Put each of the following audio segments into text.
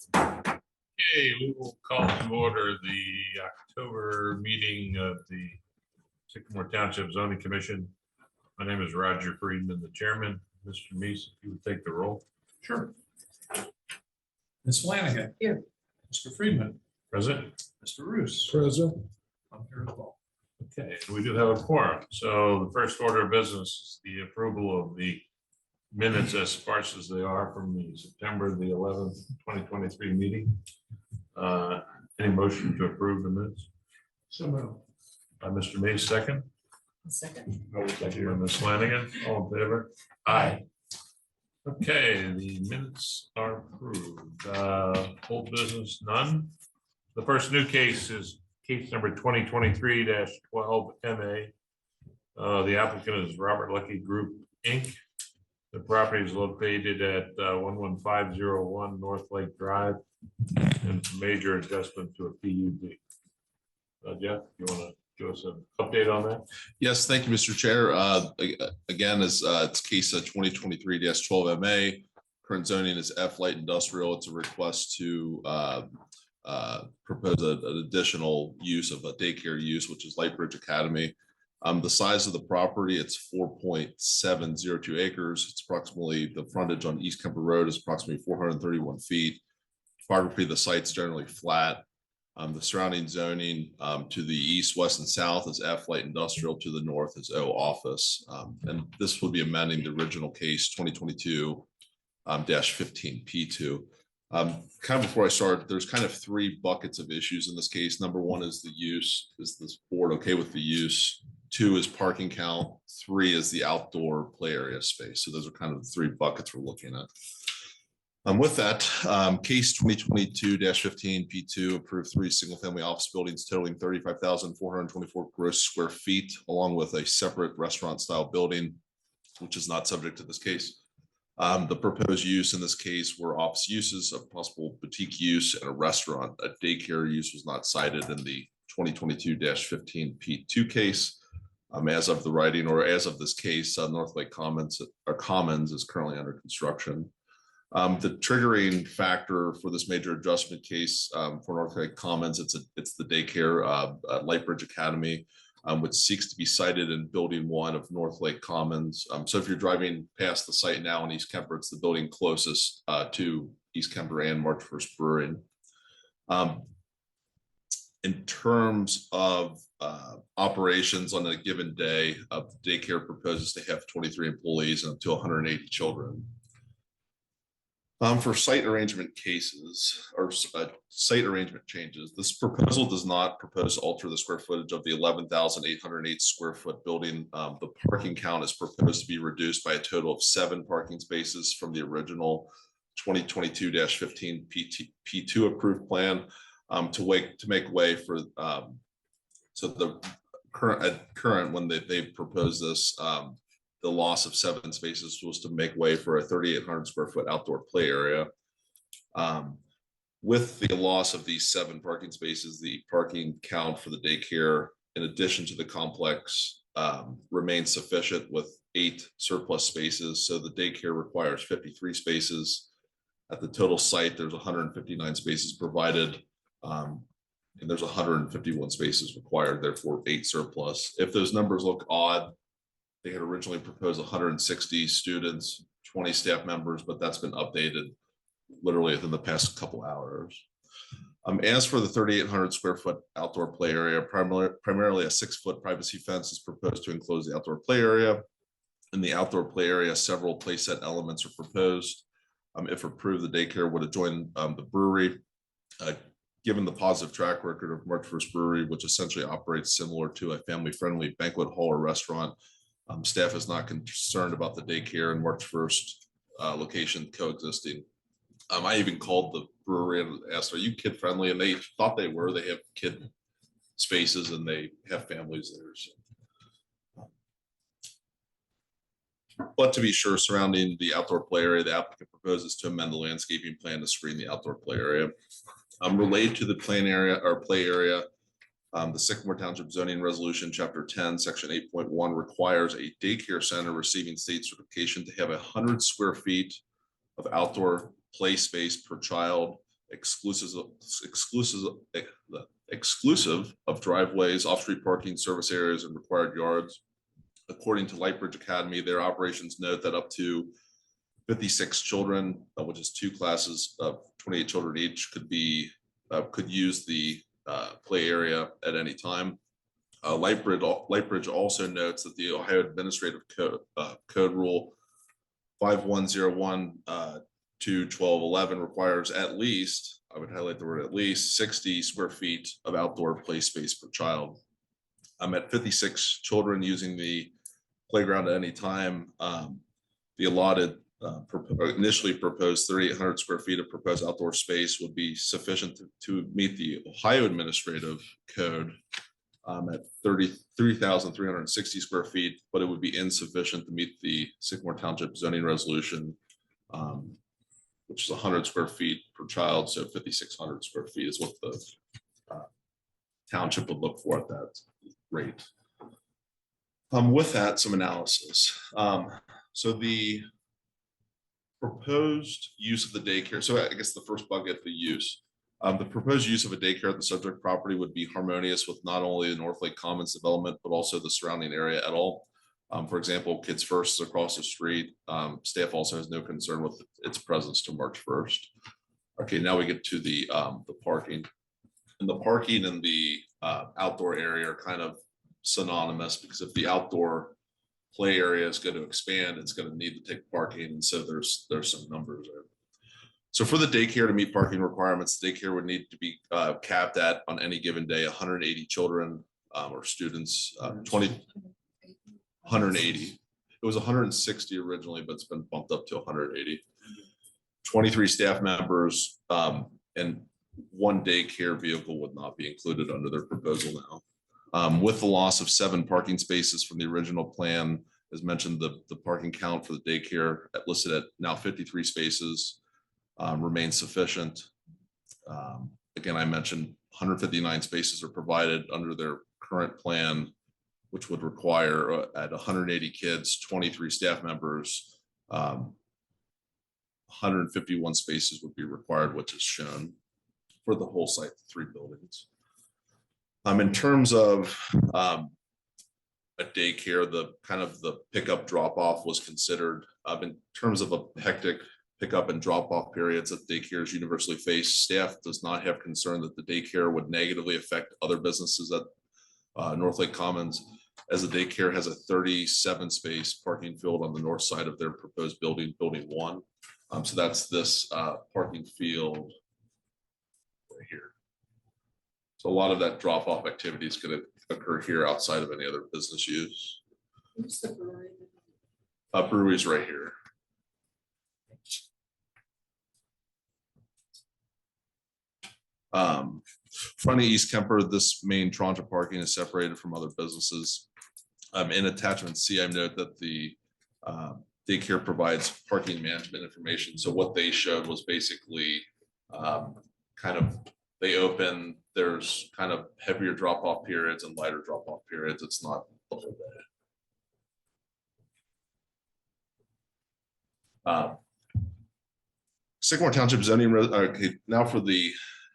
Okay, we will call to order the October meeting of the Sycamore Township Zoning Commission. My name is Roger Friedman, the chairman. Mr. Meese, if you would take the roll. Sure. Ms. Flanagan. Here. Mr. Friedman. Present. Mr. Roos. Present. I'm here as well. Okay, we do have a quorum. So the first order of business is the approval of the minutes as sparse as they are from the September the 11th, 2023 meeting. Any motion to approve the minutes? So moved. By Mr. Meese, second. Second. Second by Ms. Flanagan. All in favor? Aye. Okay, the minutes are approved. Old business, none. The first new case is case number 2023-12 MA. The applicant is Robert Lucky Group, Inc. The property is located at 11501 North Lake Drive, and it's a major adjustment to a PUD. Jeff, you want to give us an update on that? Yes, thank you, Mr. Chair. Again, it's case 2023-12 MA. Current zoning is F light industrial. It's a request to propose an additional use of a daycare use, which is Lightbridge Academy. The size of the property, it's 4.702 acres. It's approximately, the frontage on East Kemper Road is approximately 431 feet. Topography of the site's generally flat. The surrounding zoning to the east, west, and south is F light industrial. To the north is O office. And this would be amending the original case 2022-15 P2. Kind of before I start, there's kind of three buckets of issues in this case. Number one is the use. Is this board okay with the use? Two is parking count. Three is the outdoor play area space. So those are kind of the three buckets we're looking at. With that, case 2022-15 P2 approved 3 single-family office buildings totaling 35,424 gross square feet, along with a separate restaurant-style building, which is not subject to this case. The proposed use in this case were office uses, a possible boutique use, and a restaurant. A daycare use was not cited in the 2022-15 P2 case. As of the writing, or as of this case, North Lake Commons is currently under construction. The triggering factor for this major adjustment case for North Lake Commons, it's the daycare Lightbridge Academy, which seeks to be sited in building 1 of North Lake Commons. So if you're driving past the site now in East Kemper, it's the building closest to East Kemper and March 1st Brewing. In terms of operations on a given day, the daycare proposes to have 23 employees and up to 180 children. For site arrangement cases or site arrangement changes, this proposal does not propose to alter the square footage of the 11,808 square foot building. The parking count is proposed to be reduced by a total of 7 parking spaces from the original 2022-15 P2 approved plan to make way for so the current when they proposed this. The loss of 7 spaces was to make way for a 3,800 square foot outdoor play area. With the loss of these 7 parking spaces, the parking count for the daycare, in addition to the complex, remains sufficient with 8 surplus spaces. So the daycare requires 53 spaces. At the total site, there's 159 spaces provided, and there's 151 spaces required, therefore 8 surplus. If those numbers look odd, they had originally proposed 160 students, 20 staff members, but that's been updated literally within the past couple hours. As for the 3,800 square foot outdoor play area, primarily a 6-foot privacy fence is proposed to enclose the outdoor play area. In the outdoor play area, several playset elements are proposed. If approved, the daycare would adjoin the brewery. Given the positive track record of March 1st Brewery, which essentially operates similar to a family-friendly banquet hall or restaurant, staff is not concerned about the daycare and March 1st location coexisting. I even called the brewery and asked, "Are you kid friendly?" And they thought they were. They have kid spaces and they have families there. So. But to be sure, surrounding the outdoor play area, the applicant proposes to amend the landscaping plan to screen the outdoor play area. Related to the play area, the Sycamore Township Zoning Resolution, Chapter 10, Section 8.1 requires a daycare center receiving state certification to have 100 square feet of outdoor play space per child exclusive of driveways, off-street parking, service areas, and required yards. According to Lightbridge Academy, their operations note that up to 56 children, which is 2 classes of 28 children each, could use the play area at any time. Lightbridge also notes that the Ohio Administrative Code Rule 5101 to 1211 requires at least, I would highlight the word at least, 60 square feet of outdoor play space per child. I'm at 56 children using the playground at any time. The allotted initially proposed 3,800 square feet of proposed outdoor space would be sufficient to meet the Ohio Administrative Code at 33,360 square feet, but it would be insufficient to meet the Sycamore Township zoning resolution, which is 100 square feet per child. So 5,600 square feet is what the township would look for at that rate. With that, some analysis. So the proposed use of the daycare. So I guess the first bucket, the use. The proposed use of a daycare at the subject property would be harmonious with not only the North Lake Commons development, but also the surrounding area at all. For example, Kids First is across the street. Staff also has no concern with its presence to March 1st. Okay, now we get to the parking. And the parking and the outdoor area are kind of synonymous, because if the outdoor play area is going to expand, it's going to need to take parking. And so there's some numbers there. So for the daycare to meet parking requirements, the daycare would need to be capped at, on any given day, 180 children or students, 180. It was 160 originally, but it's been bumped up to 180. 23 staff members, and 1 daycare vehicle would not be included under their proposal now. With the loss of 7 parking spaces from the original plan, as mentioned, the parking count for the daycare listed at now 53 spaces remains sufficient. Again, I mentioned 159 spaces are provided under their current plan, which would require at 180 kids, 23 staff members, 151 spaces would be required, which is shown for the whole site, 3 buildings. In terms of a daycare, the kind of the pickup drop off was considered. In terms of a hectic pickup and drop off periods that daycares universally face, staff does not have concern that the daycare would negatively affect other businesses at North Lake Commons, as the daycare has a 37 space parking field on the north side of their proposed building, building 1. So that's this parking field right here. So a lot of that drop off activity is going to occur here outside of any other business use. Brewery is right here. Front of East Kemper, this main tranche of parking is separated from other businesses. In attachment C, I note that the daycare provides parking management information. So what they showed was basically kind of, they open, there's kind of heavier drop off periods and lighter drop off periods. It's not the whole day. Sycamore Township zoning, okay, now for the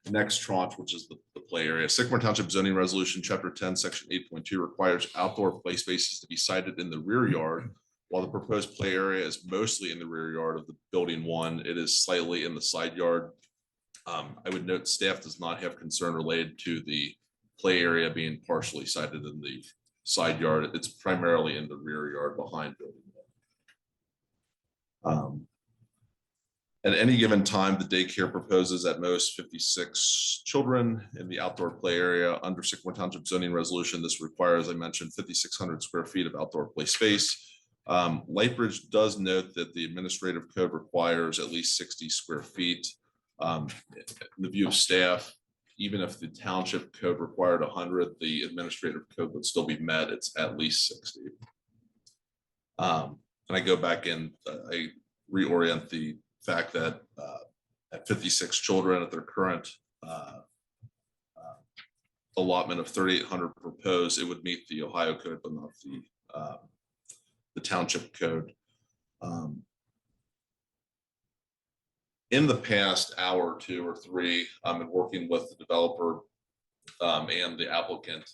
next tranche, which is the play area. Sycamore Township zoning resolution, chapter 10, section 8.2 requires outdoor play spaces to be sited in the rear yard. While the proposed play area is mostly in the rear yard of the building 1, it is slightly in the side yard. I would note staff does not have concern related to the play area being partially sited in the side yard. It's primarily in the rear yard behind building 1. At any given time, the daycare proposes at most 56 children in the outdoor play area. Under Sycamore Township zoning resolution, this requires, I mentioned, 5,600 square feet of outdoor play space. Lightbridge does note that the administrative code requires at least 60 square feet. In the view of staff, even if the township code required 100, the administrative code would still be met. It's at least 60. And I go back and I reorient the fact that at 56 children at their current allotment of 3,800 proposed, it would meet the Ohio code, but not the township code. in the past hour or two or three, and working with the developer and the applicant,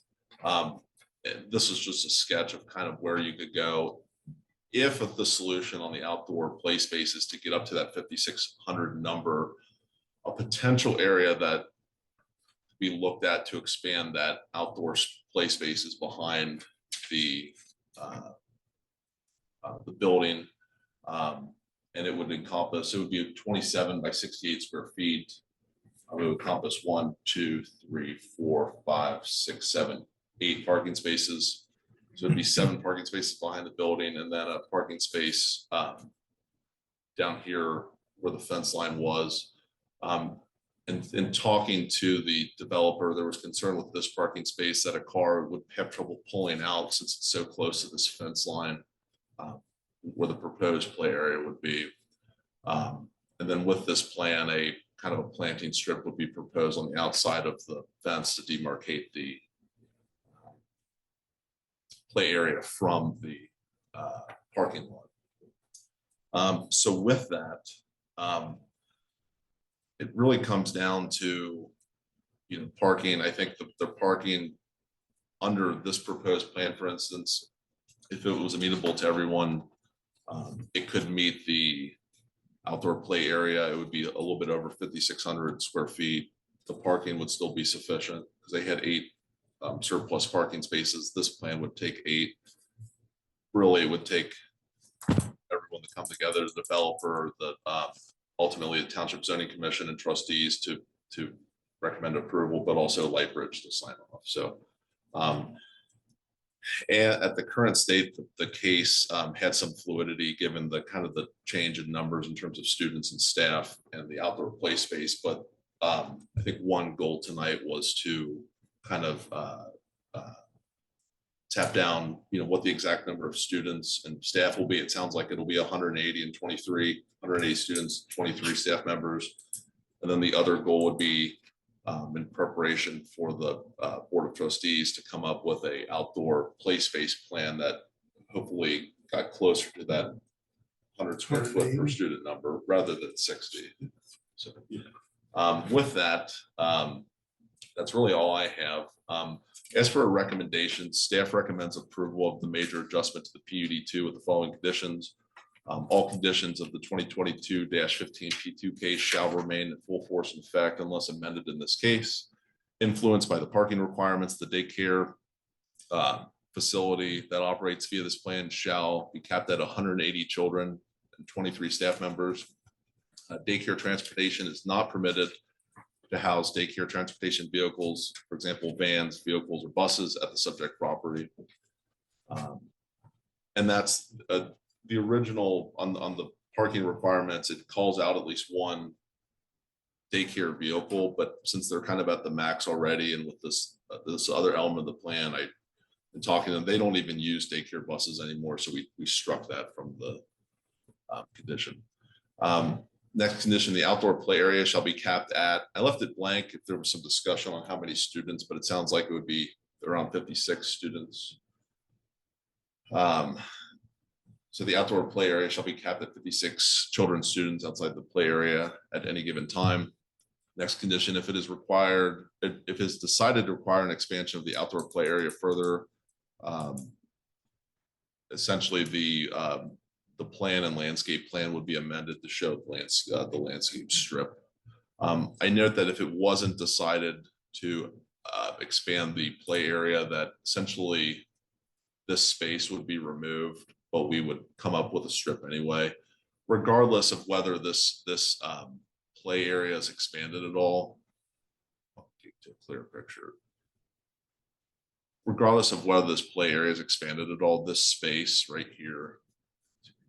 this is just a sketch of kind of where you could go if the solution on the outdoor play space is to get up to that 5,600 number. A potential area that we looked at to expand that outdoor play spaces behind the building, and it would encompass, it would be 27 by 68 square feet. It would encompass 1, 2, 3, 4, 5, 6, 7, 8 parking spaces. So it'd be 7 parking spaces behind the building, and then a parking space down here where the fence line was. And in talking to the developer, there was concern with this parking space that a car would have trouble pulling out since it's so close to this fence line where the proposed play area would be. And then with this plan, a kind of a planting strip would be proposed on the outside of the fence to demarcate the play area from the parking lot. So with that, it really comes down to, parking. I think the parking under this proposed plan, for instance, if it was amenable to everyone, it could meet the outdoor play area. It would be a little bit over 5,600 square feet. The parking would still be sufficient because they had 8 surplus parking spaces. This plan would take 8. Really, it would take everyone to come together, the developer, the ultimately the Township Zoning Commission and trustees to recommend approval, but also Lightbridge to sign off. So and at the current state, the case had some fluidity given the kind of the change in numbers in terms of students and staff and the outdoor play space. But I think one goal tonight was to kind of tap down, what the exact number of students and staff will be. It sounds like it'll be 180 and 180 students, 23 staff members. And then the other goal would be in preparation for the Board of Trustees to come up with a outdoor play space plan that hopefully got closer to that 100 square foot per student number rather than 60. So with that, that's really all I have. As for a recommendation, staff recommends approval of the major adjustment to the PUD2 with the following conditions. All conditions of the 2022-15 P2 case shall remain in full force and effect unless amended in this case. Influenced by the parking requirements, the daycare facility that operates via this plan shall be capped at 180 children and 23 staff members. Daycare transportation is not permitted to house daycare transportation vehicles, for example, vans, vehicles, or buses at the subject property. And that's the original on the parking requirements. It calls out at least one daycare vehicle, but since they're kind of at the max already, and with this other element of the plan, I've been talking to them, they don't even use daycare buses anymore, so we struck that from the condition. Next condition, the outdoor play area shall be capped at, I left it blank if there was some discussion on how many students, but it sounds like it would be around 56 students. So the outdoor play area shall be capped at 56 children, students outside the play area at any given time. Next condition, if it is required, if it's decided to require an expansion of the outdoor play area further, essentially the plan and landscape plan would be amended to show the landscape strip. I note that if it wasn't decided to expand the play area, that essentially this space would be removed, but we would come up with a strip anyway, regardless of whether this play area is expanded at all. I'll get to a clear picture. Regardless of whether this play area is expanded at all, this space right here,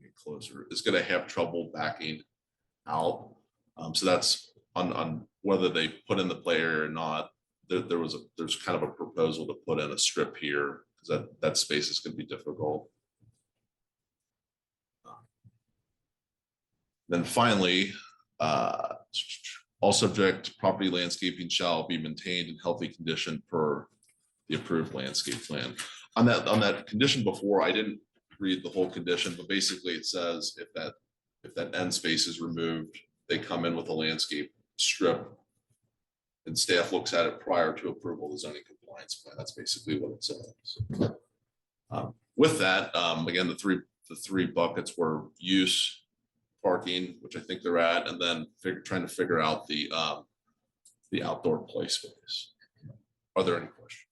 get closer, is going to have trouble backing out. So that's on whether they put in the play area or not. There's kind of a proposal to put in a strip here because that space is going to be difficult. Then finally, all subject property landscaping shall be maintained in healthy condition per the approved landscape plan. On that condition before, I didn't read the whole condition, but basically it says if that end space is removed, they come in with a landscape strip and staff looks at it prior to approval of the zoning compliance plan. That's basically what it says. With that, again, the three buckets were use, parking, which I think they're at, and then trying to figure out the outdoor play space. Are there any questions?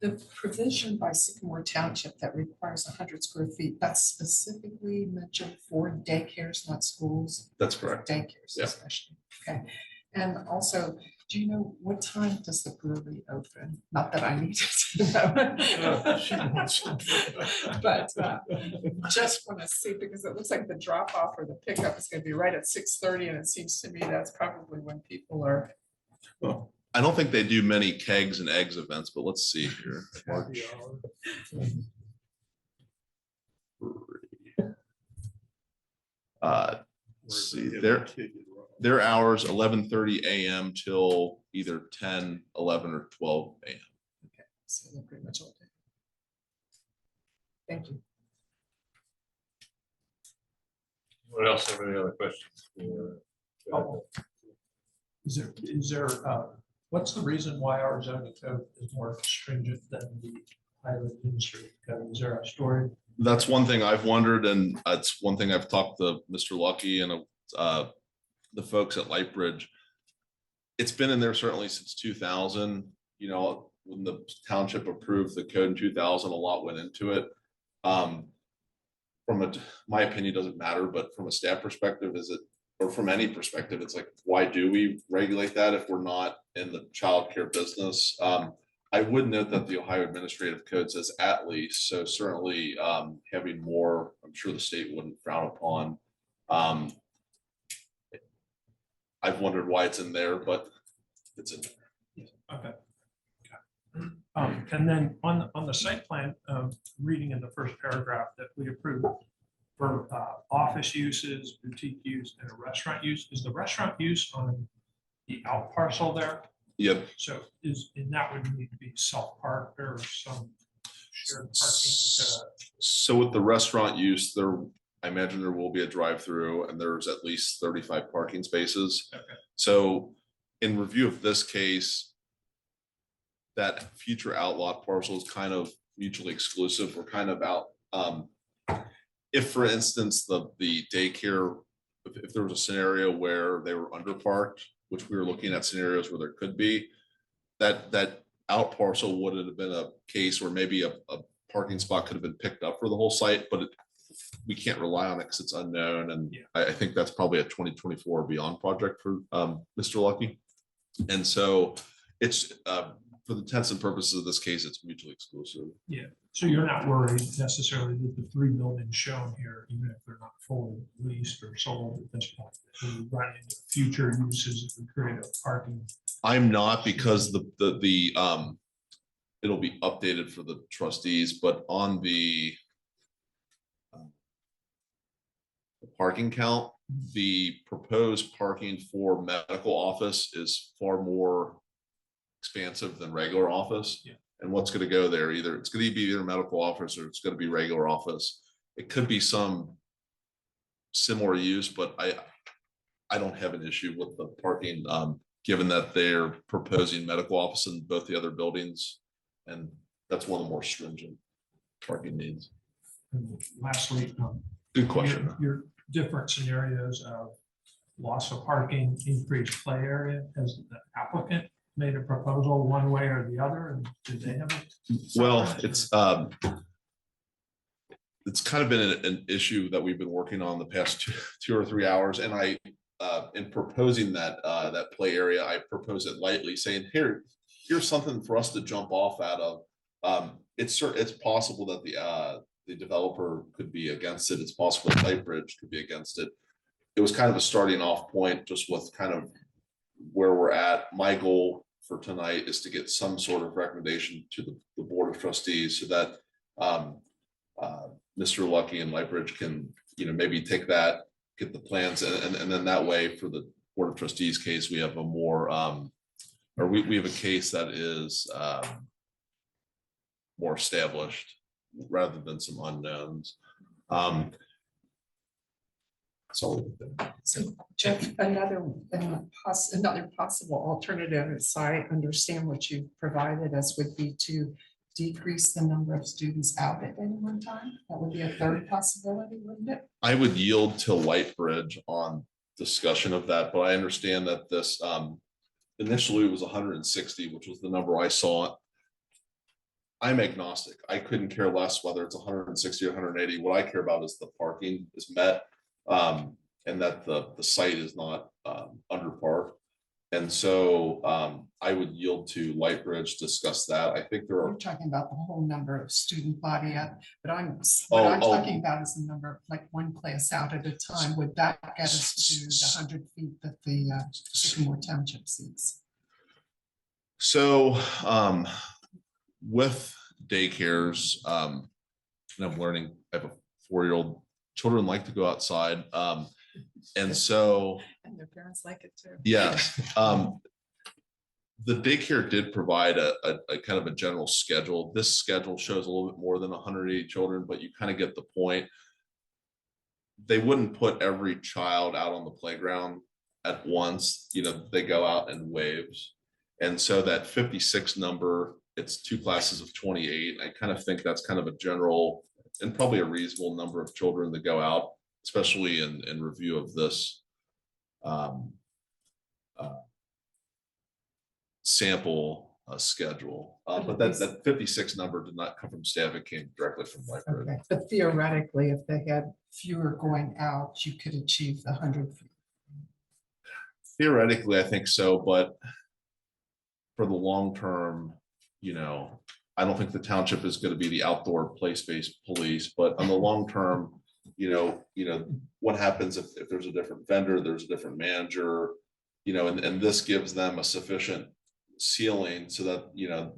The provision by Sycamore Township that requires 100 square feet, that's specifically mentioned for daycares, not schools. That's correct. Daycares Yeah. especially. Okay. And also, do you know what time does the brewery open? Not that I need to know. But just want to see, because it looks like the drop off or the pickup is going to be right at 6:30, and it seems to me that's probably when people are. Well, I don't think they do many kegs and eggs events, but let's see here. March. Let's see, their hours 11:30 a.m. till either 10, 11, or 12 a.m. Okay, so they're pretty much all day. Thank you. What else? Have any other questions? Oh. Is there, what's the reason why our zoning code is more stringent than the highway administrative code? Is there a story? That's one thing I've wondered, and it's one thing I've talked to Mr. Lucky and the folks at Lightbridge. It's been in there certainly since 2000. You know, when the township approved the code in 2000, a lot went into it. My opinion doesn't matter, but from a staff perspective, or from any perspective, it's like, why do we regulate that if we're not in the childcare business? I would note that the Ohio Administrative Code says at least, so certainly having more, I'm sure the state wouldn't frown upon. I've wondered why it's in there, but it's in there. Okay. And then on the site plan, reading in the first paragraph that we approved for office uses, boutique use, and a restaurant use, is the restaurant use on the out parcel there? Yep. So and that would need to be self-parked or some shared parking. So with the restaurant use, I imagine there will be a drive-through, and there's at least 35 parking spaces. Okay. So in review of this case, that future outlot parcel is kind of mutually exclusive. We're kind of out. If, for instance, the daycare, if there was a scenario where they were underparked, which we were looking at scenarios where there could be, that out parcel would have been a case where maybe a parking spot could have been picked up for the whole site, but we can't rely on it because it's unknown. And Yeah. I think that's probably a 2024 or beyond project for Mr. Lucky. And so it's for the intents and purposes of this case, it's mutually exclusive. Yeah, so you're not worried necessarily that the 3 buildings shown here, even if they're not fully leased or sold at this point, that we run into future uses that would create a parking. I'm not, because it'll be updated for the trustees, but on the parking count, the proposed parking for medical office is far more expansive than regular office. Yeah. And what's going to go there? It's going to be either medical office or it's going to be regular office. It could be some similar use, but I don't have an issue with the parking, given that they're proposing medical office in both the other buildings, and that's one of the more stringent parking needs. And lastly, Good question. your different scenarios of loss of parking, increased play area, has the applicant made a proposal one way or the other, and did they have it? Well, it's kind of been an issue that we've been working on the past two or 3 hours, and I in proposing that play area, I propose it lightly, saying here's something for us to jump off out of. It's possible that the developer could be against it. It's possible Lightbridge could be against it. It was kind of a starting off point, just with kind of where we're at. My goal for tonight is to get some sort of recommendation to the Board of Trustees, so that Mr. Lucky and Lightbridge can, maybe take that, get the plans, and then that way for the Board of Trustees case, we have a more, or we have a case that is more established rather than some unknowns. So So Jeff, another possible alternative, as I understand what you provided us, would be to decrease the number of students out at any one time. That would be a third possibility, wouldn't it? I would yield to Lightbridge on discussion of that, but I understand that this initially it was 160, which was the number I saw. I'm agnostic. I couldn't care less whether it's 160 or 180. What I care about is the parking is met, and that the site is not under park. And so I would yield to Lightbridge, discuss that. I think there You're are. talking about the whole number of student body up, but what I'm talking about is the number, of like one class out at a time. Would that get us to the 100 feet that the Sycamore Township seeks? So with daycares, and I'm learning, I have a 4-year-old, children like to go outside. And so, And their parents like it too. yes, the daycare did provide a kind of a general schedule. This schedule shows a little bit more than 180 children, but you kind of get the point. They wouldn't put every child out on the playground at once. You know, they go out in waves. And so that 56 number, it's 2 classes of 28. I kind of think that's kind of a general and probably a reasonable number of children that go out, especially in review of this sample schedule. But that 56 number did not come from staff. It came directly from Lightbridge. Okay. But theoretically, if they had fewer going out, you could achieve the 100 feet. Theoretically, I think so, but for the long term, you know, I don't think the township is going to be the outdoor place-based police, but on the long term, you know, what happens if there's a different vendor, there's a different manager, you know, and this gives them a sufficient ceiling so that, you know,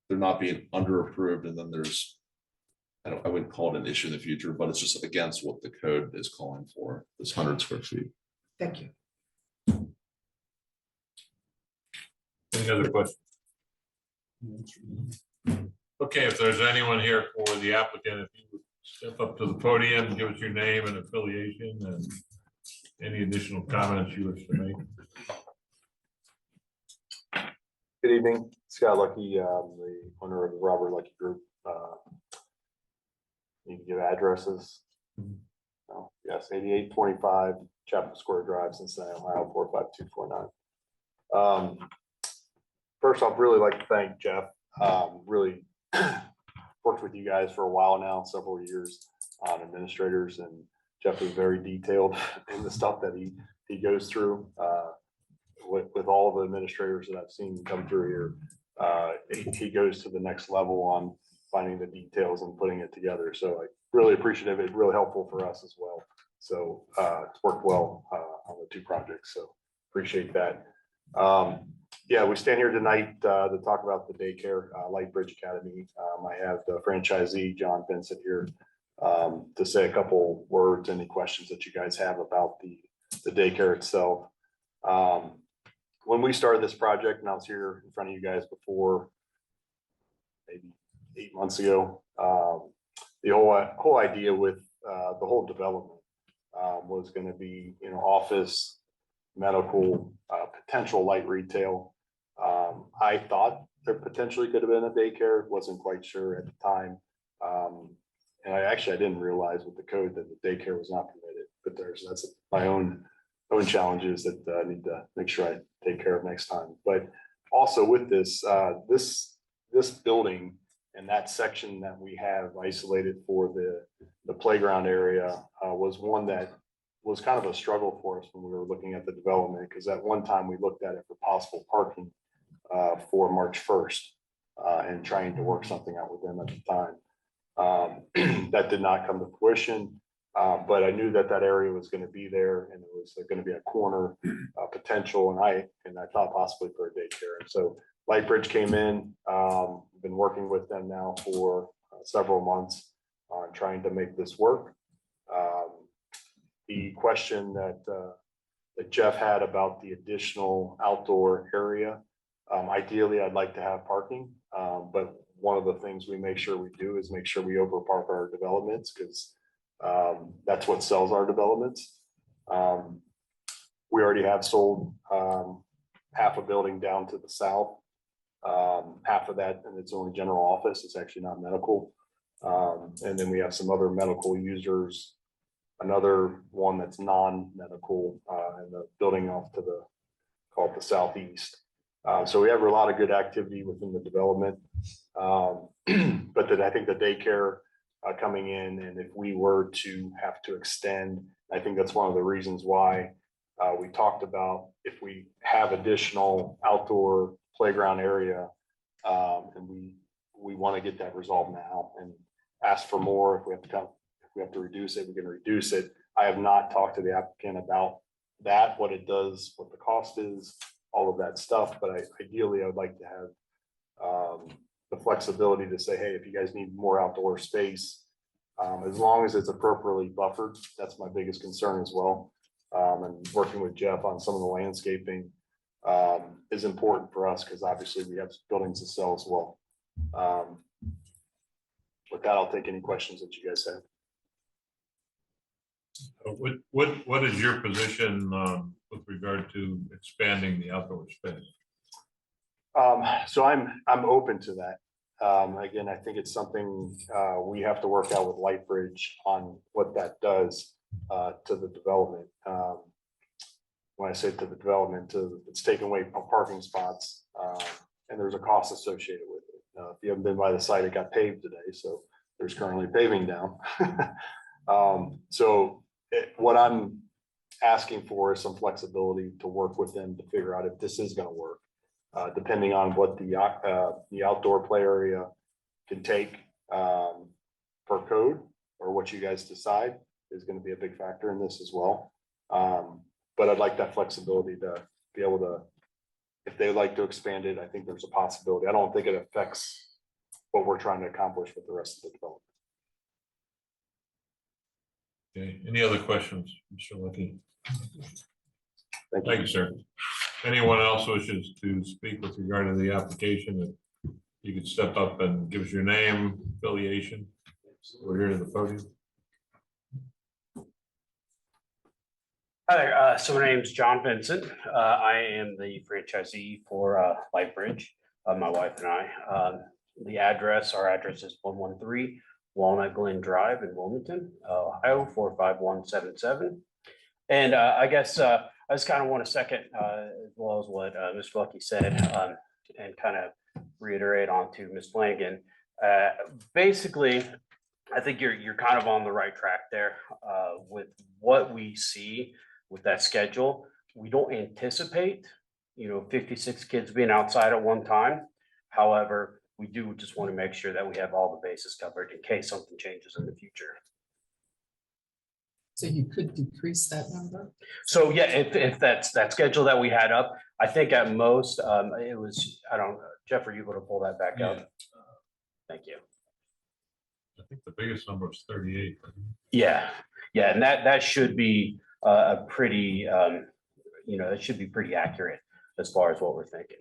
they're not being under approved. And then there's, I wouldn't call it an issue in the future, but it's just against what the code is calling for, this 100 square feet. Thank you. Any other questions? Okay, if there's anyone here for the applicant, if you would step up to the podium, give us your name and affiliation and any additional comments you wish to make. Good evening, Scott Lucky, the owner of the Robert Lucky Group. Need to give addresses. Oh, yes, 8825 Chapel Square Drive, Cincinnati, Ohio 45249. First off, really like to thank Jeff. Really worked with you guys for a while now, several years on administrators, and Jeff is very detailed in the stuff that he goes through. With all of the administrators that I've seen come through here, he goes to the next level on finding the details and putting it together. So I really appreciate it. It's really helpful for us as well. So it's worked well on the 2 projects. So appreciate that. Yeah, we stand here tonight to talk about the daycare, Lightbridge Academy. I have the franchisee, John Vincent, here to say a couple words, any questions that you guys have about the daycare itself. When we started this project, and I was here in front of you guys before, maybe 8 months ago, the whole idea with the whole development was going to be, you know, office, medical, potential light retail. I thought there potentially could have been a daycare, wasn't quite sure at the time. And I didn't realize with the code that the daycare was not permitted, but that's my own challenges that I need to make sure I take care of next time. But also with this, this building and that section that we have isolated for the playground area was one that was kind of a struggle for us when we were looking at the development, because at one time we looked at it for possible parking for March 1st and trying to work something out with them at the time. That did not come to fruition, but I knew that area was going to be there, and it was going to be a corner potential, and I thought possibly for a daycare. And so Lightbridge came in. We've been working with them now for several months on trying to make this work. The question that Jeff had about the additional outdoor area, ideally I'd like to have parking, but one of the things we make sure we do is make sure we overpark our developments, because that's what sells our developments. We already have sold half a building down to the south. Half of that, and it's only general office, it's actually not medical. And then we have some other medical users, another one that's non-medical, and the building off to the, called the southeast. So we have a lot of good activity within the development. But then I think the daycare coming in, and if we were to have to extend, I think that's one of the reasons why we talked about if we have additional outdoor playground area, and we want to get that resolved now and ask for more. If we have to come, if we have to reduce it, we can reduce it. I have not talked to the applicant about that, what it does, what the cost is, all of that stuff. But ideally, I would like to have the flexibility to say, hey, if you guys need more outdoor space, as long as it's appropriately buffered, that's my biggest concern as well. And working with Jeff on some of the landscaping is important for us because obviously we have buildings to sell as well. With that, I'll take any questions that you guys have. What is your position with regard to expanding the outdoor space? So I'm open to that. Again, I think it's something we have to work out with Lightbridge on what that does to the development. When I say to the development, it's taking away parking spots, and there's a cost associated with it. If you haven't been by the site, it got paved today, so there's currently paving down. What I'm asking for is some flexibility to work with them to figure out if this is going to work, depending on what the outdoor play area can take per code, or what you guys decide is going to be a big factor in this as well. But I'd like that flexibility to be able to, if they'd like to expand it, I think there's a possibility. I don't think it affects what we're trying to accomplish with the rest of the development. Okay, any other questions, Mr. Lucky? Thank Thank you, sir. Anyone else wishes to speak with regard to the application? If you could step up and give us your name, affiliation. We're here to the podium. Hi there. So my name is John Vincent. I am the franchisee for Lightbridge, my wife and I. The address, our address is 113 Walnut Glen Drive in Wilmington, Ohio 45177. And I guess I just kind of want to second, as well as what Mr. Lucky said, and kind of reiterate onto Ms. Flanagan. Basically, I think you're kind of on the right track there with what we see with that schedule. We don't anticipate, 56 kids being outside at one time. However, we do just want to make sure that we have all the bases covered in case something changes in the future. So you could decrease that number? So yeah, if that's that schedule that we had up, I think at most it was, I don't know, Jeff, are you able to pull that back up? Thank you. I think the biggest number was 38. Yeah, and that should be a pretty, it should be pretty accurate as far as what we're thinking.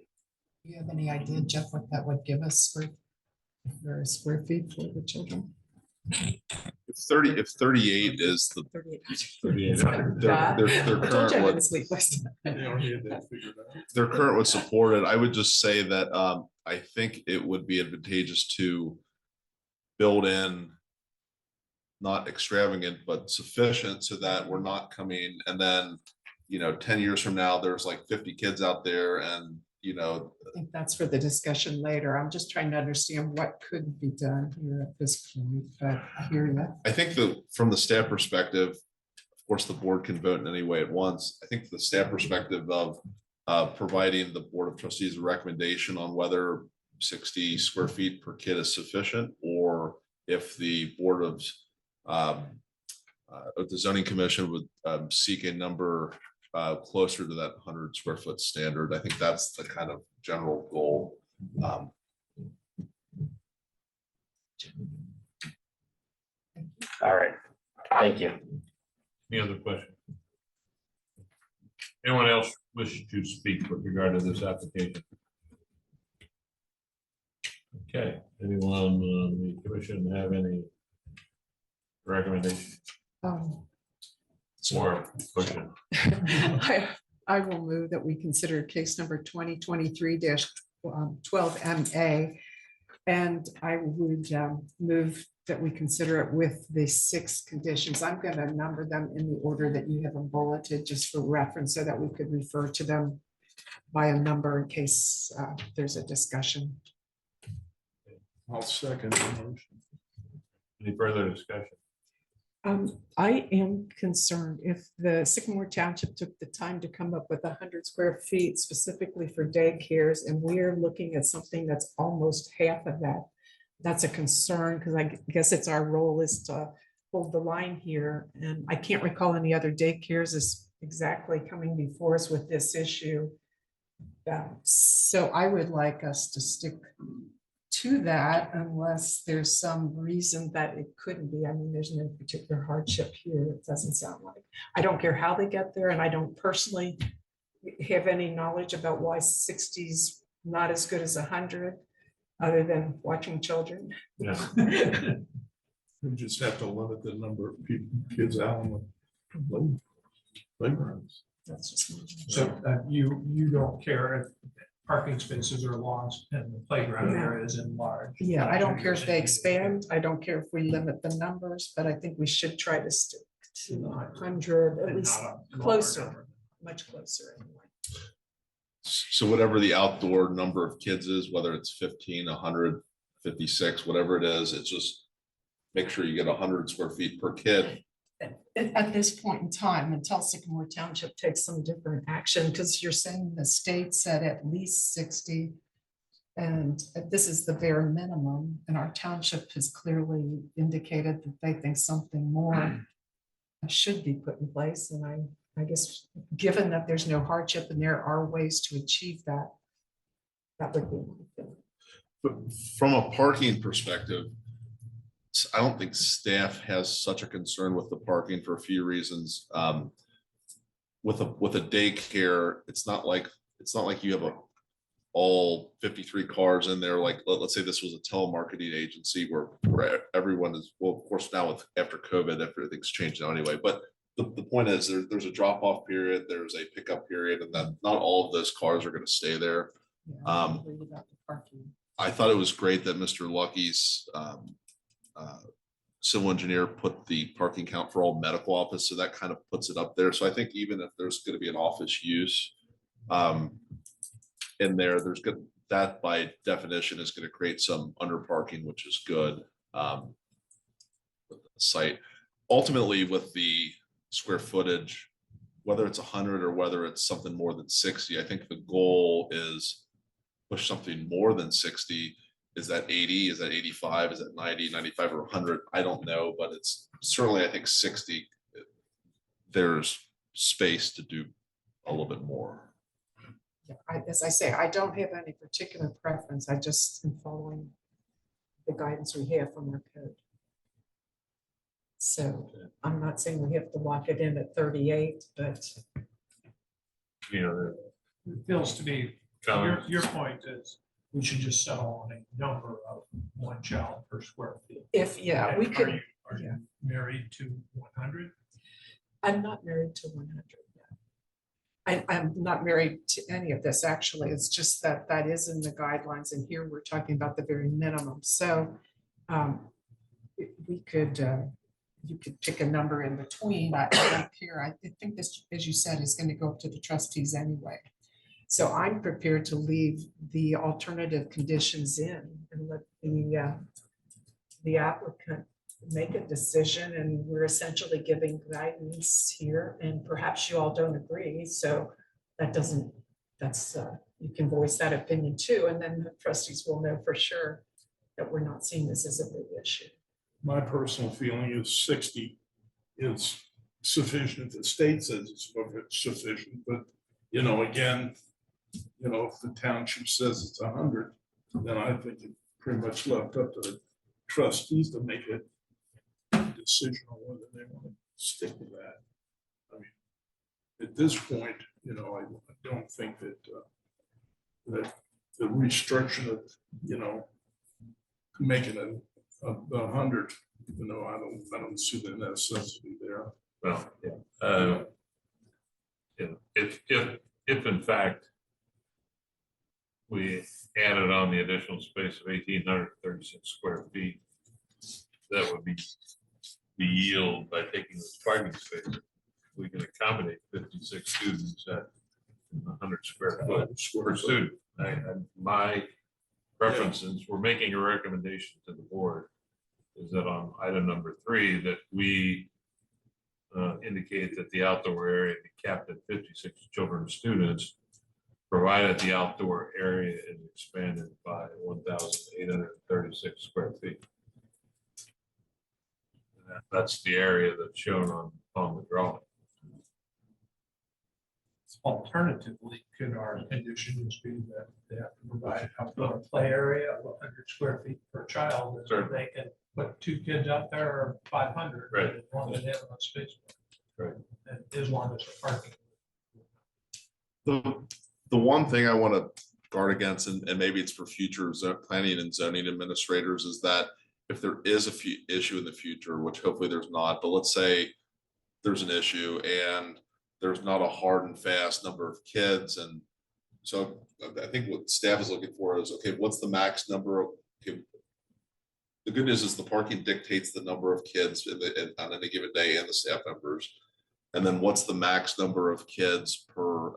Do you have any idea, Jeff, what that would give us for square feet for the children? If 38 is the 38. their current would their current would support it. I would just say that I think it would be advantageous to build in not extravagant but sufficient so that we're not coming and then 10 years from now there's like 50 kids out there and I think that's for the discussion later. I'm just trying to understand what could be done here at this point, but I hear you. I think that from the staff perspective, of course, the board can vote in any way it wants. I think the staff perspective of providing the Board of Trustees a recommendation on whether 60 square feet per kid is sufficient, or if the Board of the Zoning Commission would seek a number closer to that 100 square foot standard. I think that's the kind of general goal. All right, thank you. Any other questions? Anyone else wish to speak with regard to this application? Okay, anyone on the commission have any recommendations? More pushing. I will move that we consider case number 2023-12MA. And I would move that we consider it with the 6 conditions. I'm going to number them in the order that you have them bulleted, just for reference, so that we could refer to them by a number in case there's a discussion. I'll second the motion. Any further discussion? I am concerned if the Sycamore Township took the time to come up with 100 square feet specifically for daycares, and we're looking at something that's almost half of that. That's a concern, because I guess it's our role is to hold the line here. And I can't recall any other daycares is exactly coming before us with this issue. So I would like us to stick to that unless there's some reason that it couldn't be. I mean, there's no particular hardship here. It doesn't sound like. I don't care how they get there, and I don't personally have any knowledge about why 60's not as good as 100, other than watching children. Yeah. We just have to limit the number of kids out on the playgrounds. That's just me. So you don't care if parking spaces are long and the playground Yeah. area is enlarged? Yeah, I don't care if they expand. I don't care if we limit the numbers, but I think we should try to stick to 100, at And least not a lower closer. number. much closer anyway. So whatever the outdoor number of kids is, whether it's 15, 100, 56, whatever it is, it's just make sure you get 100 square feet per kid. At this point in time, until Sycamore Township takes some different action, because you're saying the state said at least 60. And this is the bare minimum, and our township has clearly indicated that they think something more should be put in place. And I guess, given that there's no hardship and there are ways to achieve that, that would be my thing. But from a parking perspective, I don't think staff has such a concern with the parking for a few reasons. With a daycare, it's not like you have all 53 cars in there. Like let's say this was a telemarketing agency where everyone is, well, of course now after COVID, everything's changed now anyway. But the point is there's a drop off period, there's a pickup period, and then not all of those cars are going to stay there. Yeah, I agree about the parking. I thought it was great that Mr. Lucky's civil engineer put the parking count for all medical office, so that kind of puts it up there. So I think even if there's going to be an office use in there, there's good, that by definition is going to create some under parking, which is good. Site ultimately with the square footage, whether it's 100 or whether it's something more than 60, I think the goal is push something more than 60. Is that 80? Is that 85? Is that 90, 95, or 100? I don't know, but it's certainly, I think 60, there's space to do a little bit more. Yeah, as I say, I don't have any particular preference. I just am following the guidance we have from our code. So I'm not saying we have to lock it in at 38, but You know, It feels to me, Comments? your point is, we should just settle on a number of one child per square feet. if, yeah, we And could, Are you married to 100? I'm not married to 100 yet. I'm not married to any of this, actually. It's just that that is in the guidelines, and here we're talking about the very minimum. So we could, you could pick a number in between. I don't care. I think this, as you said, is going to go up to the trustees anyway. So I'm prepared to leave the alternative conditions in and let the applicant make a decision, and we're essentially giving guidance here, and perhaps you all don't agree. So that doesn't, that's, you can voice that opinion too. And then the trustees will know for sure that we're not seeing this as a big issue. My personal feeling is 60 is sufficient. The state says it's sufficient, but again, if the township says it's 100, then I think it pretty much left up to the trustees to make a decision on whether they want to stick with that. I mean, at this point, I don't think that that the restriction of making it 100, I don't see the necessity there. Well, yeah. You know, if in fact we added on the additional space of 1,836 square feet, that would be the yield by taking this parking space. We can accommodate 56 students at 100 square foot per student. My preferences, we're making a recommendation to the board, is that on item number 3, that we indicate that the outdoor area be capped at 56 children and students, provided the outdoor area is expanded by 1,836 square feet. And that's the area that's shown on the drawing. Alternatively, could our conditions be that they have to provide an outdoor play area of 100 square feet per child? And Sure. they can put 2 kids out there or 500. Right. As long as they have enough space. Right. And as long as the parking. The one thing I want to guard against, and maybe it's for future planning and zoning administrators, is that if there is a issue in the future, which hopefully there's not, but let's say there's an issue and there's not a hard and fast number of kids. And so I think what staff is looking for is, okay, what's the max number of, okay, the good news is the parking dictates the number of kids on any given day and the staff members. And then what's the max number of kids per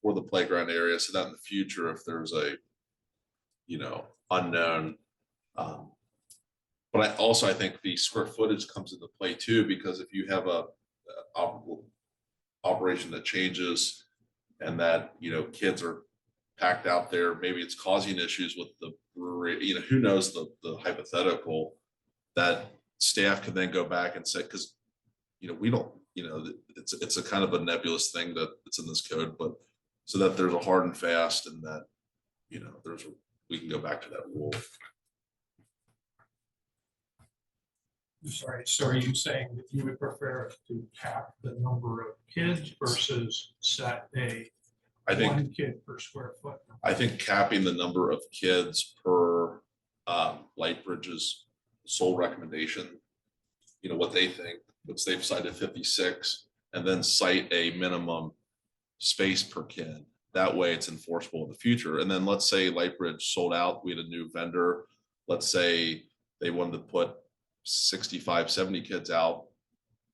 for the playground area, so that in the future, if there's a, you know, unknown. But I think the square footage comes into play too, because if you have a operation that changes and that, you know, kids are packed out there, maybe it's causing issues with the brewery, you know, who knows the hypothetical, that staff can then go back and say, because, you know, we don't, you know, it's a kind of a nebulous thing that it's in this code, but so that there's a hard and fast, and that, you know, we can go back to that rule. I'm sorry, so are you saying that you would prefer to cap the number of kids versus set I think 1 kid per square foot? I think capping the number of kids per Lightbridge's sole recommendation, you know, what they think, which they've cited 56, and then cite a minimum space per kid. That way it's enforceable in the future. And then let's say Lightbridge sold out, we had a new vendor. Let's say they wanted to put 65, 70 kids out,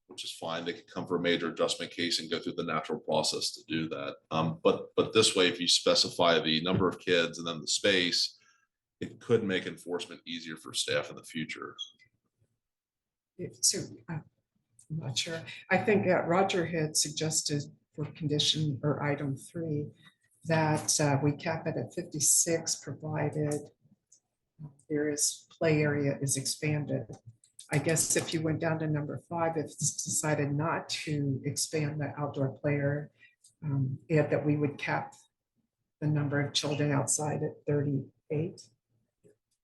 which is fine. They could come for a major adjustment case and go through the natural process to do that. But this way, if you specify the number of kids and then the space, it could make enforcement easier for staff in the future. So I'm not sure. I think Roger had suggested for condition or item 3 that we cap it at 56, provided various play area is expanded. I guess if you went down to number 5, if it's decided not to expand the outdoor play area, add that we would cap the number of children outside at 38.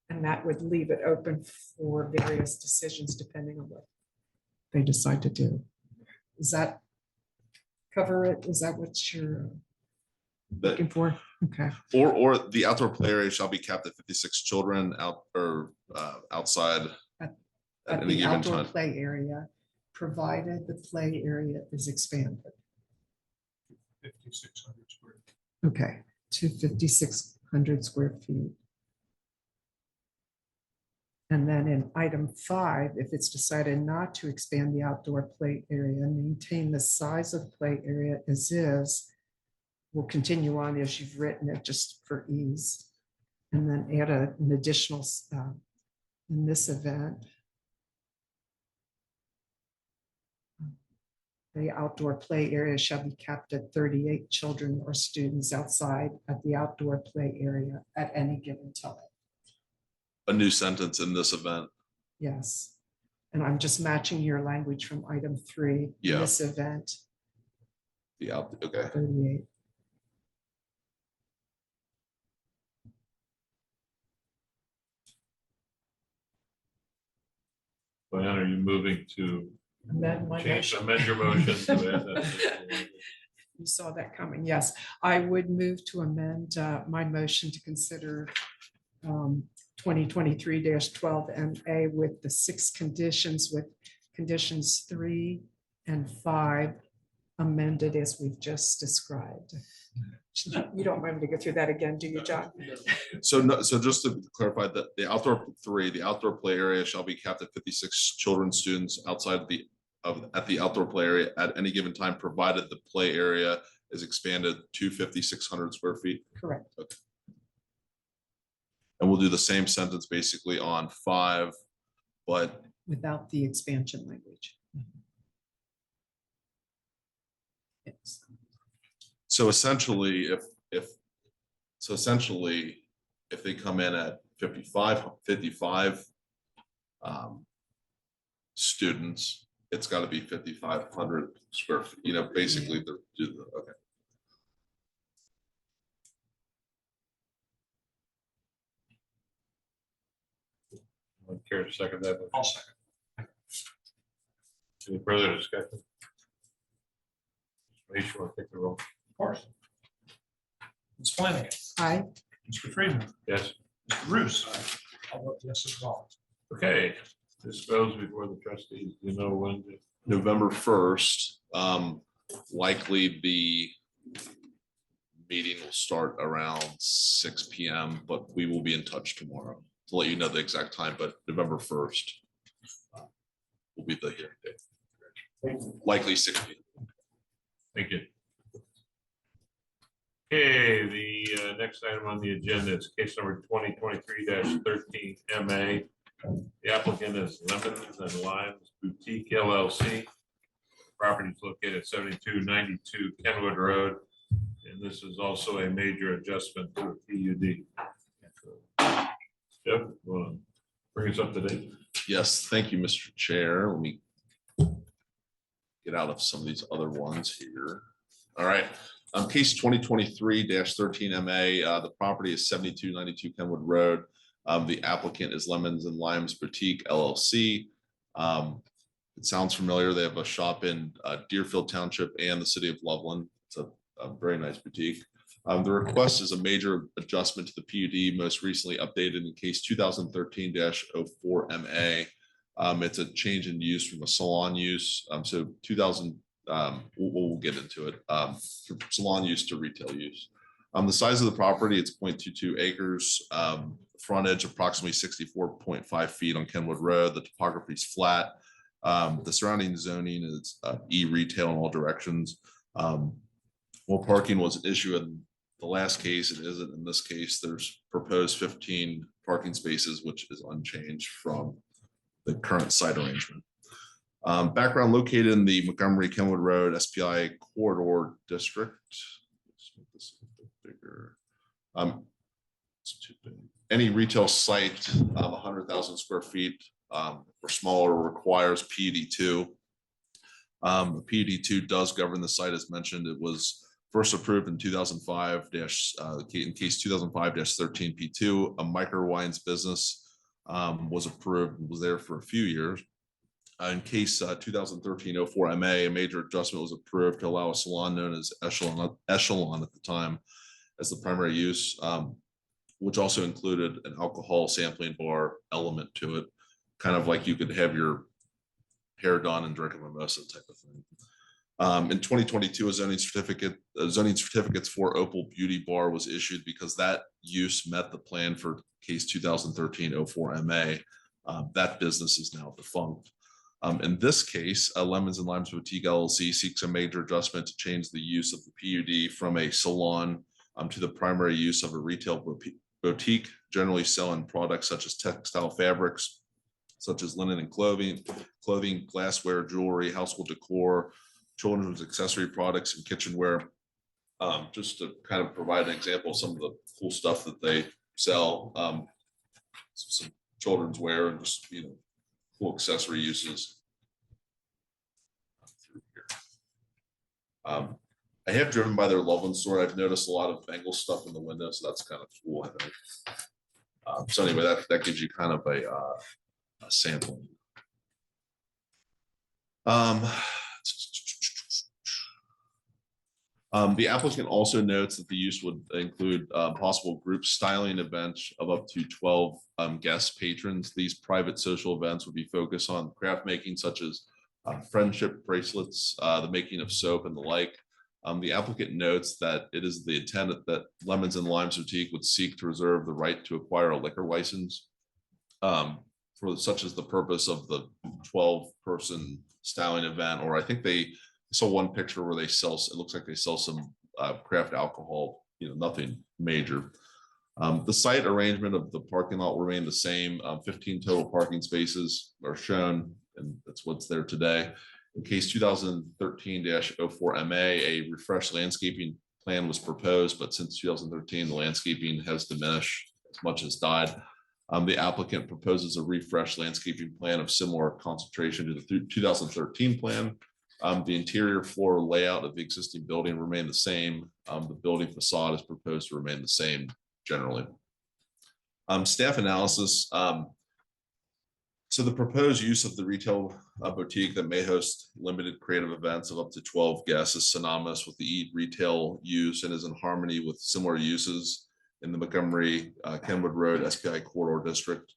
And that would leave it open for various decisions depending on what they decide to do. Does that cover it? Is that what you're looking for? Okay. Or the outdoor play area shall be capped at 56 children outside at any The given outdoor time. play area, provided the play area is expanded. 5,600 square. Okay, to 5,600 square feet. And then in item 5, if it's decided not to expand the outdoor play area, maintain the size of play area as is, we'll continue on as you've written it just for ease. And then add an additional, in this event, the outdoor play area shall be capped at 38 children or students outside at the outdoor play area at any given time. A new sentence in this event. Yes. And I'm just matching your language from item 3. Yeah. This event, Okay. 38. Diane, are you moving to Amend my motion. amend your motion to add that? You saw that coming. Yes, I would move to amend my motion to consider 2023-12 MA with the 6 conditions, with conditions 3 and 5 amended as we've just described. You don't want me to go through that again, do you, John? So no, so just to clarify that the outdoor play area shall be capped at 56 children, students outside at the outdoor play area at any given time, provided the play area is expanded to 5,600 square feet. Correct. Okay. And we'll do the same sentence basically on 5, but Without the expansion language. Yes. so essentially, if they come in at 55 students, it's got to be 5,500 square feet, you know, basically okay. Care to second that? I'll second. Any further discussion? Make sure I take the roll. Of course. Ms. Flanagan. Aye. Mr. Freeman. Yes. Mr. Bruce. I'll vote yes as well. Okay, this goes before the trustees. You know when? November 1st, likely the meeting will start around 6 p.m., but we will be in touch tomorrow to let you know the exact time, but November 1st will be the hearing date. Likely 6 p.m. Thank you. Okay, the next item on the agenda is case number 2023-13 MA. The applicant is Lemons and Limes Boutique LLC. Property is located at 7292 Kenwood Road. And this is also a major adjustment to a PUD. Jeff, want to bring us up to date? Yes, thank you, Mr. Chair. Let me get out of some of these other ones here. All right. Case 2023-13 MA, the property is 7292 Kenwood Road. The applicant is Lemons and Limes Boutique LLC. It sounds familiar. They have a shop in Deerfield Township and the city of Loveland. It's a very nice boutique. The request is a major adjustment to the PUD, most recently updated in case 2013-04 MA. It's a change in use from a salon use. We'll get into it. From salon use to retail use. The size of the property, it's 0.22 acres. Frontage approximately 64.5 feet on Kenwood Road. The topography is flat. The surrounding zoning is e-retail in all directions. While parking was an issue in the last case, it isn't in this case. There's proposed 15 parking spaces, which is unchanged from the current site arrangement. Background: located in the Montgomery Kenwood Road SPI corridor district. Let's make this a bit bigger. It's too big. Any retail site 100,000 square feet or smaller requires PUD2. PUD2 does govern the site as mentioned. It was first approved in 2005 in case 2005-13 P2. A micro wines business was approved and was there for a few years. In case 2013-04 MA, a major adjustment was approved to allow a salon known as Echelon at the time as the primary use, which also included an alcohol sampling bar element to it, kind of like you could have your hair done and drink a mimosa type of thing. In 2022, a zoning certificates for Opal Beauty Bar was issued because that use met the plan for case 2013-04 MA. That business is now defunct. In this case, Lemons and Limes Boutique LLC seeks a major adjustment to change the use of the PUD from a salon to the primary use of a retail boutique, generally selling products such as textile fabrics, such as linen and clothing, glassware, jewelry, household decor, children's accessory products, and kitchenware. Just to kind of provide an example of some of the cool stuff that they sell, some children's wear and just, you know, cool accessory uses. I have driven by their Loveland store. I've noticed a lot of Bengal stuff in the window, so that's kind of cool, I think. So anyway, that gives you kind of a sampling. The applicant also notes that the use would include possible group styling events of up to 12 guest patrons. These private social events would be focused on craft making such as friendship bracelets, the making of soap and the like. The applicant notes that it is the intent that Lemons and Limes Boutique would seek to reserve the right to acquire a liquor license for such as the purpose of the 12-person styling event, or I think they saw one picture where they sell, it looks like they sell some craft alcohol, nothing major. The site arrangement of the parking lot will remain the same. 15 total parking spaces are shown, and that's what's there today. In case 2013-04 MA, a refreshed landscaping plan was proposed, but since 2013, the landscaping has diminished as much as died. The applicant proposes a refreshed landscaping plan of similar concentration to the 2013 plan. The interior floor layout of the existing building remain the same. The building facade is proposed to remain the same generally. Staff analysis. So the proposed use of the retail boutique that may host limited creative events of up to 12 guests is synonymous with the retail use and is in harmony with similar uses in the Montgomery Kenwood Road SPI corridor district.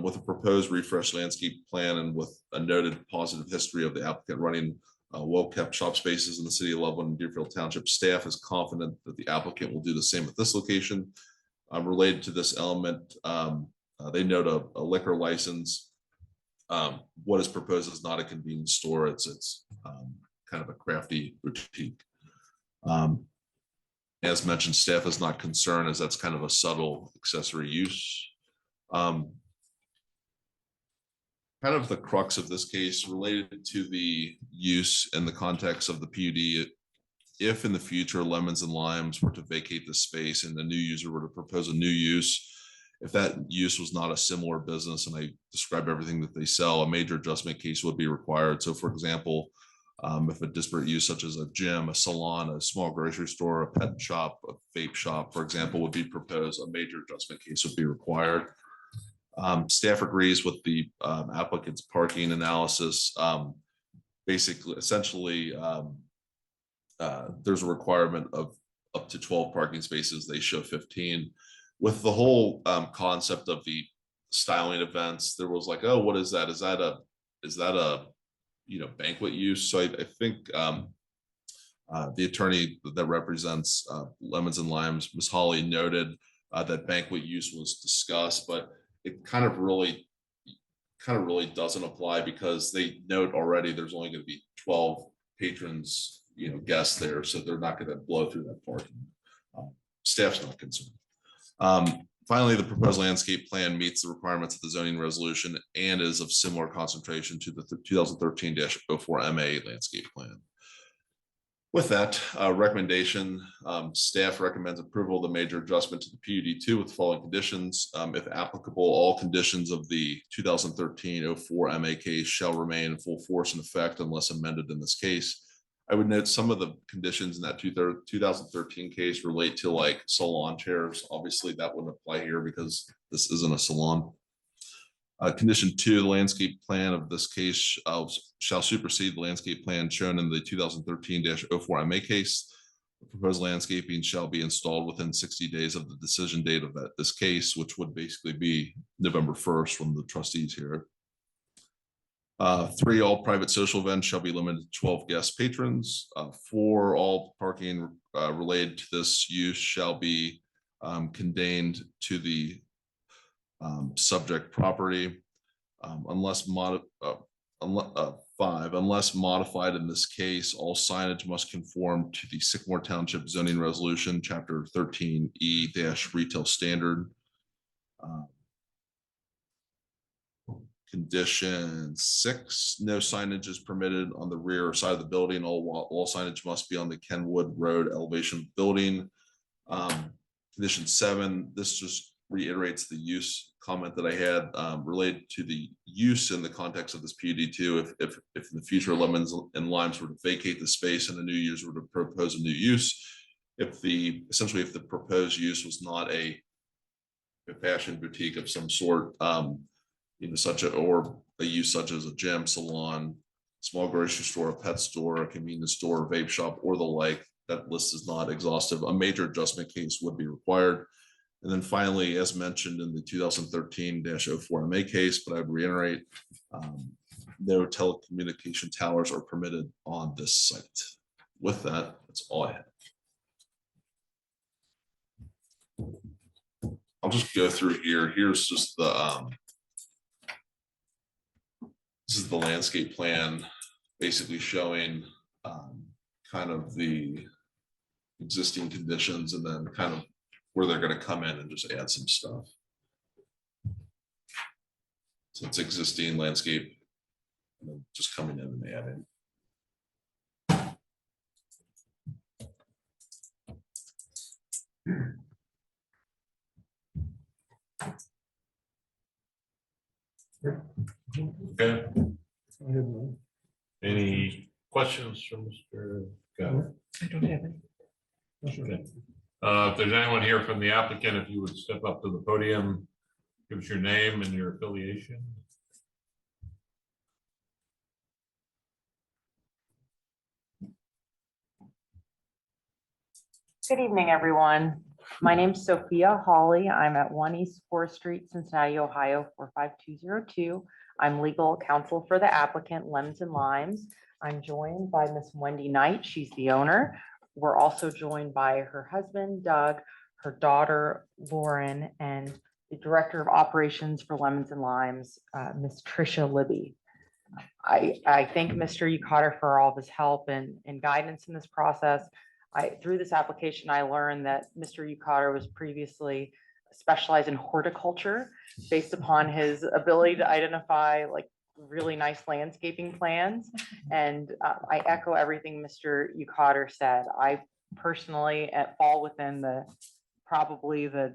With a proposed refresh landscape plan and with a noted positive history of the applicant running well-kept shop spaces in the city of Loveland and Deerfield Township, staff is confident that the applicant will do the same at this location. Related to this element, they note a liquor license. What is proposed is not a convenience store. It's kind of a crafty boutique. As mentioned, staff is not concerned as that's kind of a subtle accessory use. Kind of the crux of this case related to the use in the context of the PUD. If in the future Lemons and Limes were to vacate the space and the new user were to propose a new use, if that use was not a similar business and I describe everything that they sell, a major adjustment case would be required. So for example, if a disparate use such as a gym, a salon, a small grocery store, a pet shop, a vape shop, for example, would be proposed, a major adjustment case would be required. Staff agrees with the applicant's parking analysis. Basically, essentially, there's a requirement of up to 12 parking spaces. They show 15. With the whole concept of the styling events, there was like, oh, what is that? Is that a banquet use? So I think the attorney that represents Lemons and Limes, Ms. Hawley, noted that banquet use was discussed, but it kind of really doesn't apply because they note already there's only going to be 12 patrons, guests there, so they're not going to blow through that parking. Staff's not concerned. Finally, the proposed landscape plan meets the requirements of the zoning resolution and is of similar concentration to the 2013-04 MA landscape plan. With that recommendation, staff recommends approval of the major adjustment to the PUD2 with the following conditions. If applicable, all conditions of the 2013-04 MA case shall remain in full force and effect unless amended in this case. I would note some of the conditions in that 2013 case relate to like salon chairs. Obviously, that wouldn't apply here because this isn't a salon. Condition 2, the landscape plan of this case shall supersede the landscape plan shown in the 2013-04 MA case. The proposed landscaping shall be installed within 60 days of the decision date of this case, which would basically be November 1st when the trustees hear it. 3, all private social events shall be limited to 12 guest patrons. 4, all parking related to this use shall be contained to the subject property unless 5, unless modified in this case, all signage must conform to the Sycamore Township zoning resolution, chapter 13E-retail standard. Condition 6, no signage is permitted on the rear side of the building. All signage must be on the Kenwood Road elevation of the building. Condition 7, this just reiterates the use comment that I had related to the use in the context of this PUD2. If in the future Lemons and Limes were to vacate the space and a new user were to propose a new use, essentially if the proposed use was not a fashion boutique of some sort, or a use such as a gym, salon, small grocery store, a pet store, a convenience store, a vape shop, or the like, that list is not exhaustive. A major adjustment case would be required. And then finally, as mentioned in the 2013-04 MA case, but I would reiterate, no telecommunication towers are permitted on this site. With that, that's all I have. I'll just go through here. Here's just the this is the landscape plan, basically showing kind of the existing conditions and then kind of where they're going to come in and just add some stuff. So it's existing landscape and then just coming in and adding. Okay. Any questions from Mr. Guy? I don't have any. Okay. If there's anyone here from the applicant, if you would step up to the podium, give us your name and your affiliation. Good evening, everyone. My name's Sophia Hawley. I'm at 1 East 4th Street, Cincinnati, Ohio, 45202. I'm legal counsel for the applicant, Lemons and Limes. I'm joined by Miss Wendy Knight. She's the owner. We're also joined by her husband, Doug, her daughter, Lauren, and the director of operations for Lemons and Limes, Miss Tricia Libby. I thank Mr. Yukater for all of his help and guidance in this process. Through this application, I learned that Mr. Yukater was previously specialized in horticulture based upon his ability to identify like really nice landscaping plans. And I echo everything Mr. Yukater said. I personally fall within probably the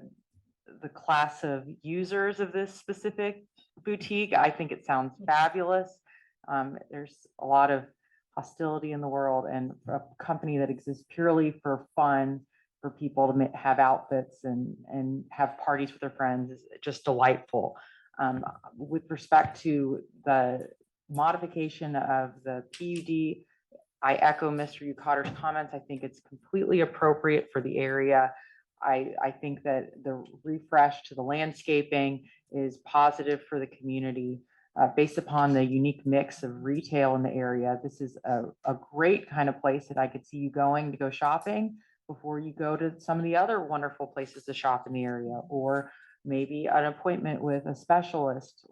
class of users of this specific boutique. I think it sounds fabulous. There's a lot of hostility in the world, and a company that exists purely for fun, for people to have outfits and have parties with their friends is just delightful. With respect to the modification of the PUD, I echo Mr. Yukater's comments. I think it's completely appropriate for the area. I think that the refresh to the landscaping is positive for the community. Based upon the unique mix of retail in the area, this is a great kind of place that I could see you going to go shopping before you go to some of the other wonderful places to shop in the area, or maybe an appointment with a specialist,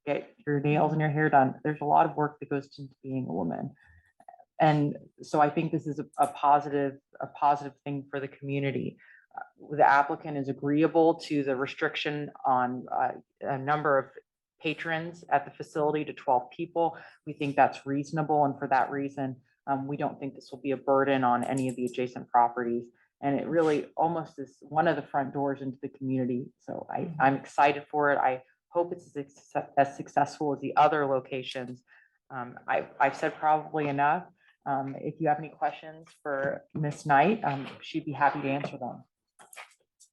get your nails and your hair done. There's a lot of work that goes into being a woman. And so I think this is a positive thing for the community. The applicant is agreeable to the restriction on a number of patrons at the facility to 12 people. We think that's reasonable, and for that reason, we don't think this will be a burden on any of the adjacent properties. And it really almost is one of the front doors into the community. So I'm excited for it. I hope it's as successful as the other locations. I've said probably enough. If you have any questions for Ms. Knight, she'd be happy to answer them.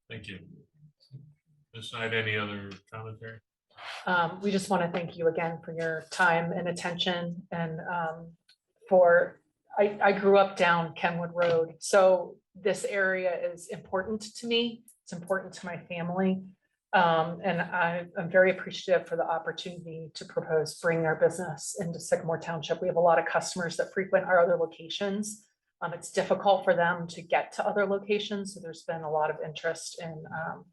Thank you. Ms. Knight, any other commentary? We just want to thank you again for your time and attention, and I grew up down Kenwood Road, so this area is important to me. It's important to my family. And I'm very appreciative for the opportunity to propose bringing our business into Sycamore Township. We have a lot of customers that frequent our other locations. It's difficult for them to get to other locations, so there's been a lot of interest in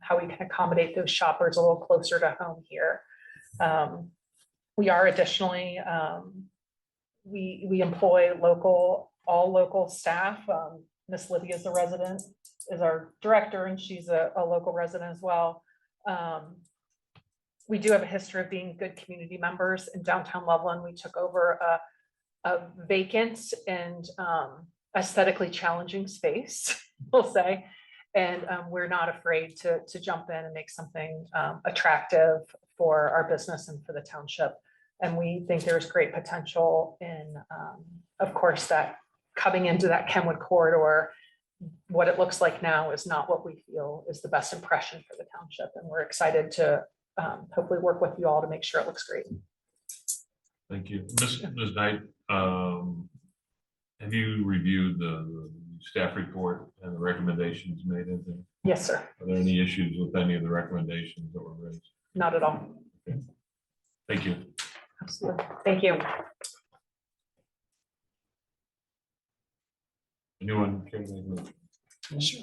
how we can accommodate those shoppers a little closer to home here. We are additionally, we employ all local staff. Miss Libby is our director, and she's a local resident as well. We do have a history of being good community members. In downtown Loveland, we took over a vacant and aesthetically challenging space, we'll say, and we're not afraid to jump in and make something attractive for our business and for the township. And we think there's great potential in, of course, that coming into that Kenwood corridor. What it looks like now is not what we feel is the best impression for the township, and we're excited to hopefully work with you all to make sure it looks great. Thank you. Ms. Knight, have you reviewed the staff report and the recommendations made in there? Yes, sir. Are there any issues with any of the recommendations that were raised? Not at all. Thank you. Absolutely. Thank you. Anyone care to make a motion? Sure.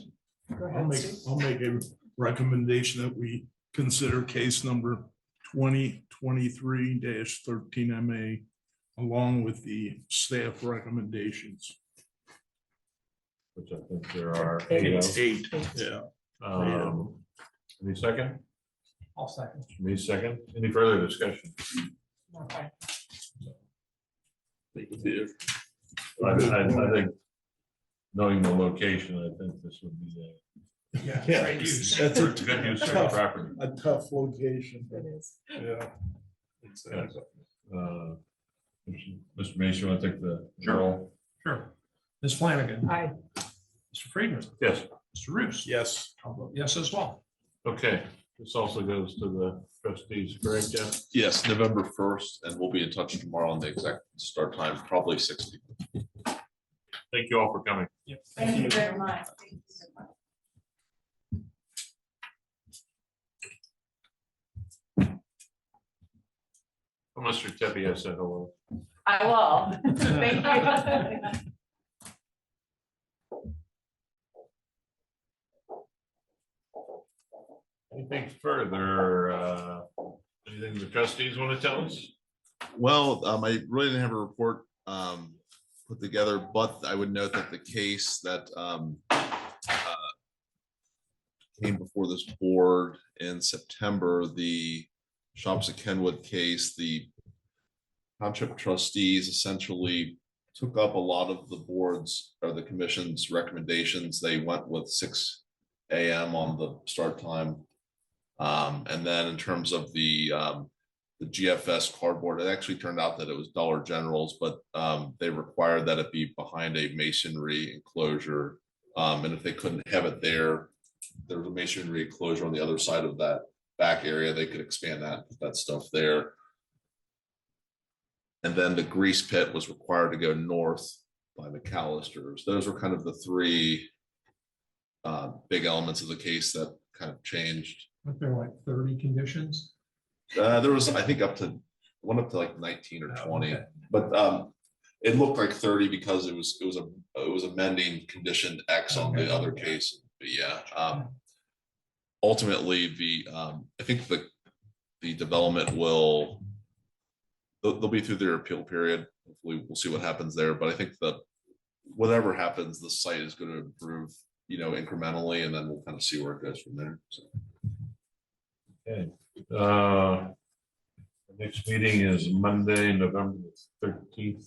Go I'll ahead, make, Steve. I'll make a recommendation that we consider case number 2023-13 MA along with the staff recommendations. Which I think there are 8 of. Eight, yeah. Any second? I'll second. Me second. Any further discussion? Okay. I think knowing the location, I think this would be Yeah, Yeah, great use. that's a a good use of the tough, property. a tough location, It is. yeah. Exactly. Mr. Mason, want to take the roll? Sure. Ms. Flanagan. Aye. Mr. Friedman. Yes. Mr. Roos. Yes. I'll vote yes as well. Okay, this also goes to the trustees, correct, Jeff? Yes, November 1st, and we'll be in touch tomorrow on the exact start time, probably 60. Thank you all for coming. Thank you very much. Oh, Mr. Tepe has said hello. I will. Thank you. Anything further? Anything the trustees want to tell us? Well, I really didn't have a report put together, but I would note that the case that came before this board in September, the Shops at Kenwood case, the township trustees essentially took up a lot of the board's or the commission's recommendations. They went with 6 a.m. on the start time. And then in terms of the GFS cardboard, it actually turned out that it was Dollar General's, but they required that it be behind a masonry enclosure. And if they couldn't have it there was a masonry enclosure on the other side of that back area, they could expand that, put that stuff there. And then the grease pit was required to go north by McAllister's. Those were kind of the 3 big elements of the case that kind of changed. Aren't there like 30 conditions? There was, I think, up to like 19 or 20, Okay. but it looked like 30 because it was amending condition X on the other case. But yeah, ultimately I think the development they'll be through their appeal period. Hopefully we'll see what happens there, but I think that whatever happens, the site is going to improve, incrementally, and then we'll kind of see where it goes from there. So. Okay. The next meeting is Monday, November 13th.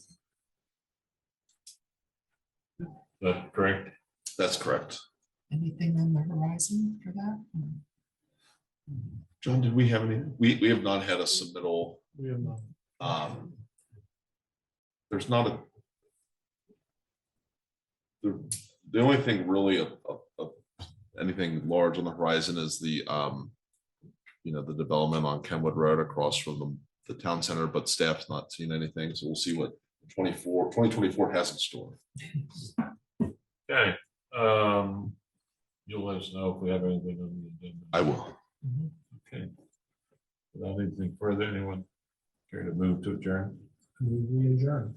Is that correct? That's correct. Anything on the horizon for that? John, did we have any? We have not had a submittal. We have not. There's not the only thing really of anything large on the horizon is the the development on Kenwood Road across from the town center, but staff's not seen anything, so we'll see what 2024 has in store. Okay. You'll let us know if we have anything on the agenda. I will. Okay. Without anything further, anyone care to move to adjourn? We adjourn.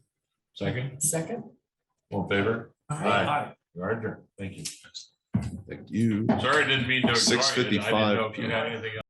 Second, Second? all in favor? Aye. You are adjourned. Thank you. Thank you. Sorry, I didn't mean to. ignore you. I didn't know if you 6:55 had anything else.